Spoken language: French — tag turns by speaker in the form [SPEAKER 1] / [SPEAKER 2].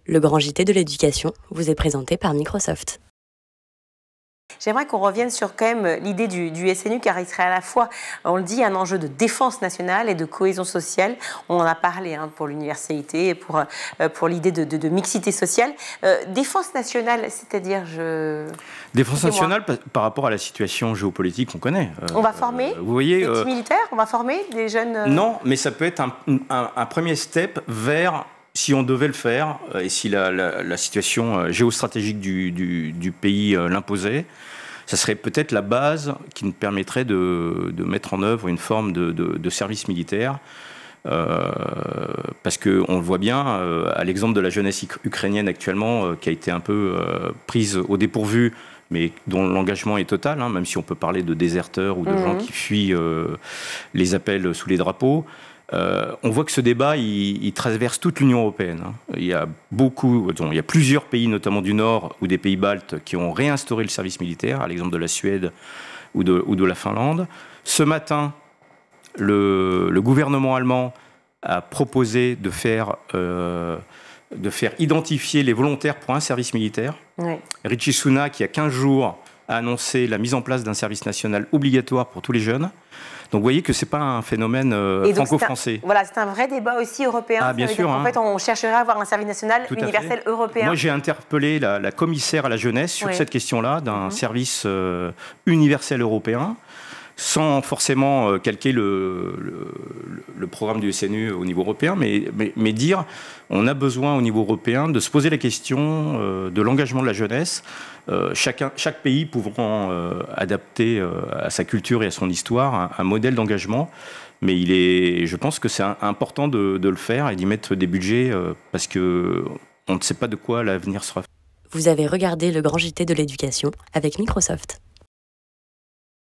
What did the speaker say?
[SPEAKER 1] Le grand JT de l'éducation vous est présenté par Microsoft.
[SPEAKER 2] J'aimerais qu'on revienne sur quand même l'idée du SNU, car il serait à la fois, on le dit, un enjeu de défense nationale et de cohésion sociale. On en a parlé pour l'universalité et pour l'idée de mixité sociale. Défense nationale, c'est-à-dire
[SPEAKER 3] Défense nationale par rapport à la situation géopolitique qu'on connaît.
[SPEAKER 2] On va former
[SPEAKER 3] vous voyez,
[SPEAKER 2] des petits militaires, on va former des jeunes...
[SPEAKER 3] Non, mais ça peut être un premier step vers... Si on devait le faire, et si la situation géostratégique du pays l'imposait, ça serait peut-être la base qui nous permettrait de mettre en œuvre une forme de service militaire. Parce qu'on le voit bien, à l'exemple de la jeunesse ukrainienne actuellement, qui a été un peu prise au dépourvu, mais dont l'engagement est total, même si on peut parler de déserteurs ou de gens qui fuient les appels sous les drapeaux. On voit que ce débat, il traverse toute l'Union européenne. Il y a plusieurs pays, notamment du Nord ou des pays baltes, qui ont réinstauré le service militaire, à l'exemple de la Suède ou de la Finlande. Ce matin, le gouvernement allemand a proposé de faire identifier les volontaires pour un service militaire. Oui. Rishi Sunak, il y a 15 jours, a annoncé la mise en place d'un service national obligatoire pour tous les jeunes. Donc vous voyez que ce n'est pas un phénomène franco-français.
[SPEAKER 2] Voilà, c'est un vrai débat aussi européen.
[SPEAKER 3] Ah, bien sûr.
[SPEAKER 2] En fait, on chercherait à avoir un service national universel européen.
[SPEAKER 3] Moi, j'ai interpellé la commissaire à la jeunesse sur cette question-là, d'un service universel européen, sans forcément calquer le programme du SNU au niveau européen, mais dire on a besoin au niveau européen de se poser la question de l'engagement de la jeunesse, chaque pays pouvant adapter à sa culture et à son histoire un modèle d'engagement, mais je pense que c'est important de le faire et d'y mettre des budgets parce qu'on ne sait pas de quoi l'avenir sera fait.
[SPEAKER 1] Vous avez regardé le grand JT de l'éducation avec Microsoft.